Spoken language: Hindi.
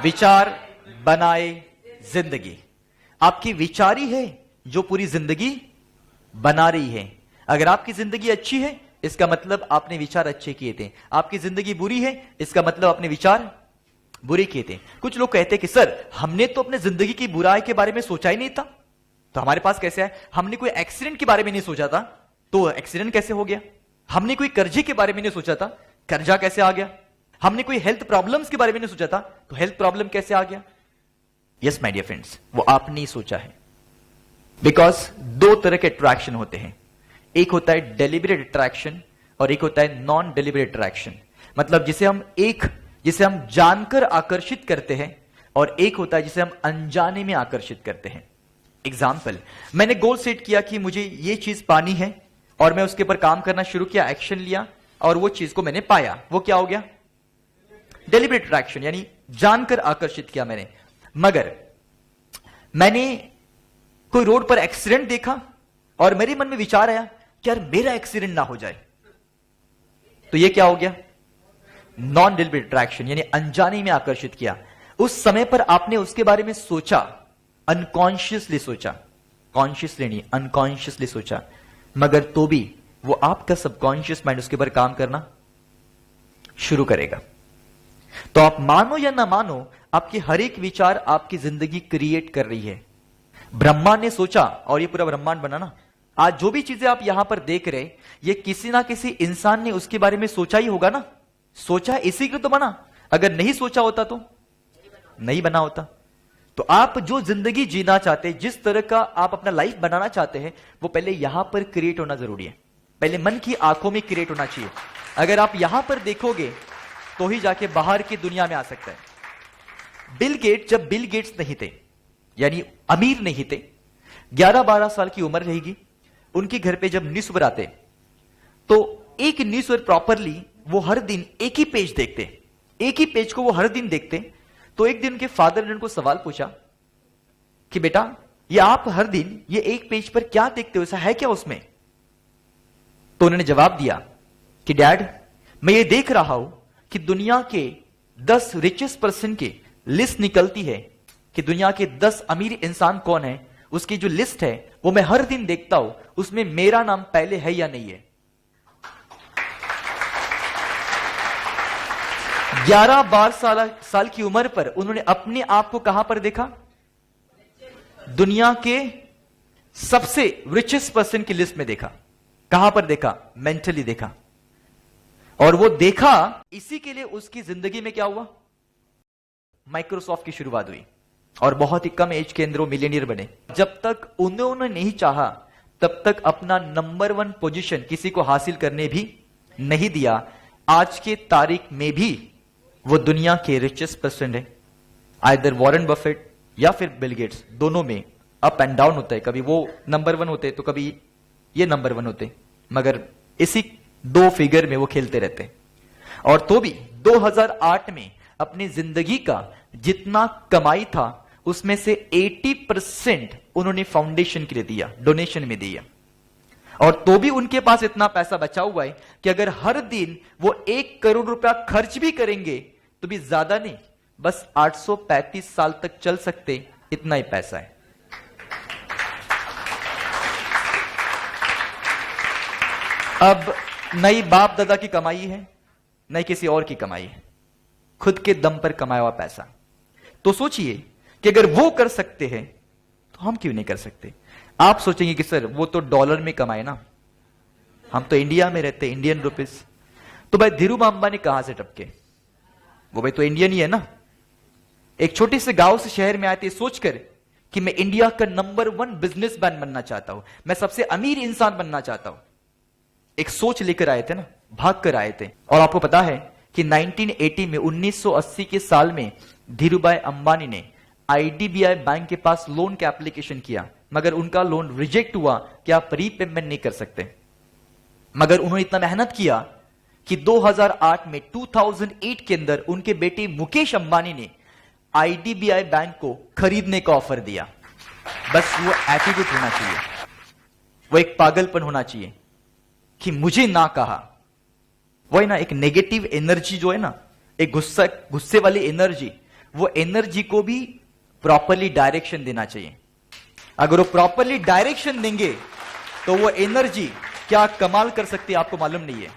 विचार बनाए जिंदगी। आपकी विचार ही है जो पूरी जिंदगी बना रही है। अगर आपकी जिंदगी अच्छी है, इसका मतलब आपने विचार अच्छे किए थे। आपकी जिंदगी बुरी है, इसका मतलब आपने विचार बुरे किए थे। कुछ लोग कहते हैं कि सर, हमने तो अपने जिंदगी की बुराई के बारे में सोचा ही नहीं था, तो हमारे पास कैसे है? हमने कोई एक्सीडेंट के बारे में नहीं सोचा था, तो एक्सीडेंट कैसे हो गया? हमने कोई कर्जे के बारे में नहीं सोचा था, कर्जा कैसे आ गया? हमने कोई हेल्थ प्रॉब्लम्स के बारे में नहीं सोचा था, तो हेल्थ प्रॉब्लम कैसे आ गया? यस माय डियर फ्रेंड्स, वो आपने ही सोचा है। बिकॉज दो तरह के अट्रैक्शन होते हैं, एक होता है डेलिबरेट अट्रैक्शन और एक होता है नॉन डेलिबरेट अट्रैक्शन। मतलब जिसे हम जानकर आकर्षित करते हैं, और एक होता है जिसे हम अनजाने में आकर्षित करते हैं। एग्जाम्पल, मैंने गोल सेट किया कि मुझे ये चीज पानी है, और मैं उसके ऊपर काम करना शुरू किया, एक्शन लिया, और वो चीज को मैंने पाया। वो क्या हो गया? डेलिबरेट अट्रैक्शन, यानी जानकर आकर्षित किया मैंने। मगर मैंने कोई रोड पर एक्सीडेंट देखा और मेरे मन में विचार आया कि यार मेरा एक्सीडेंट ना हो जाए, तो ये क्या हो गया? नॉन डेलिबरेट अट्रैक्शन, यानी अनजाने में आकर्षित किया। उस समय पर आपने उसके बारे में सोचा, अनकॉन्शियसली सोचा, कॉन्शियसली नहीं, अनकॉन्शियसली सोचा, मगर तो भी वो आपका सबकॉन्शियस माइंड उसके ऊपर काम करना शुरू करेगा। तो आप मानो या ना मानो, आपके हर एक विचार आपकी जिंदगी क्रिएट कर रही है। ब्रह्मा ने सोचा और ये पूरा ब्रह्मांड बना ना। आज जो भी चीजें आप यहां पर देख रहे, ये किसी ना किसी इंसान ने उसके बारे में सोचा ही होगा ना। सोचा इसी के तो बना, अगर नहीं सोचा होता तो नहीं बना होता। तो आप जो जिंदगी जीना चाहते हैं, जिस तरह का आप अपना लाइफ बनाना चाहते हैं, वो पहले यहां पर क्रिएट होना जरूरी है। पहले मन की आंखों में क्रिएट होना चाहिए। अगर आप यहां पर देखोगे तो ही जाके बाहर की दुनिया में आ सकता है। जब बिल गेट्स नहीं थे, यानी अमीर नहीं थे, 11-12 साल की उम्र रहेगी, उनके घर पे जब न्यूज़पेपर आते, तो एक न्यूज़पेपर प्रॉपरली वो हर दिन एक ही पेज देखते, एक ही पेज को वो हर दिन देखते। तो एक दिन उनके फादर ने उनको सवाल पूछा कि बेटा, ये आप हर दिन ये एक पेज पर क्या देखते हो, ऐसा है क्या उसमें? तो उन्होंने जवाब दिया कि डैड, मैं ये देख रहा हूं कि दुनिया के 10 रिचेस्ट पर्सन की लिस्ट निकलती है कि दुनिया के 10 अमीर इंसान कौन है, उसकी जो लिस्ट है वो मैं हर दिन देखता हूं, उसमें मेरा नाम पहले है या नहीं है। 11-12 साल की उम्र पर उन्होंने अपने आप को कहां पर देखा? दुनिया के सबसे रिचेस्ट पर्सन की लिस्ट में देखा। कहां पर देखा? मेंटली देखा। और वो देखा, इसी के लिए उसकी जिंदगी में क्या हुआ? माइक्रोसॉफ्ट की शुरुआत हुई, और बहुत ही कम एज के अंदर वो मिलियनियर बने। जब तक उन्होंने नहीं चाहा, तब तक अपना नंबर 1 पोजीशन किसी को हासिल करने भी नहीं दिया। आज के तारीख में भी वो दुनिया के रिचेस्ट पर्सन है, आइदर वॉरेन बफेट या फिर बिल गेट्स। दोनों में अप एंड डाउन होता है, कभी वो नंबर 1 होते तो कभी ये नंबर 1 होते, मगर इसी 2 फिगर में वो खेलते रहते। और तो भी 2008 में अपनी जिंदगी का जितना कमाई था, उसमें से 80% उन्होंने फाउंडेशन के लिए दिया, डोनेशन में दिया। और तो भी उनके पास इतना पैसा बचा हुआ है कि अगर हर दिन वो 1 करोड़ रुपया खर्च भी करेंगे तो भी ज्यादा नहीं, बस 835 साल तक चल सकते, इतना ही पैसा है। अब नई बाप दादा की कमाई है, नई किसी और की कमाई है, खुद के दम पर कमाया हुआ पैसा। तो सोचिए कि अगर वो कर सकते हैं तो हम क्यों नहीं कर सकते? आप सोचेंगे कि सर वो तो डॉलर में कमाए ना, हम तो इंडिया में रहते, इंडियन रुपीस। तो भाई धीरूभाई अंबानी कहां से टपके? वो भाई तो इंडियन ही है ना। एक छोटे से गांव से शहर में आए थे सोचकर कि मैं इंडिया का नंबर 1 बिजनेसमैन बनना चाहता हूं, मैं सबसे अमीर इंसान बनना चाहता हूं। एक सोच लेकर आए थे ना, भाग कर आए थे। और आपको पता है कि 1980 में 1980 के साल में धीरूभाई अंबानी ने आईडीबीआई बैंक के पास लोन का एप्लीकेशन किया, मगर उनका लोन रिजेक्ट हुआ कि आप रीपेमेंट नहीं कर सकते। मगर उन्होंने इतना मेहनत किया कि 2008 में 2008 के अंदर उनके बेटे मुकेश अंबानी ने आईडीबीआई बैंक को खरीदने का ऑफर दिया। बस वो एटीट्यूड होना चाहिए, वो एक पागलपन होना चाहिए कि मुझे ना कहा। वही ना, एक नेगेटिव एनर्जी जो है ना, एक गुस्से वाली एनर्जी, वो एनर्जी को भी प्रॉपरली डायरेक्शन देना चाहिए। अगर वो प्रॉपरली डायरेक्शन देंगे तो वो एनर्जी क्या कमाल कर सकती है आपको मालूम नहीं है।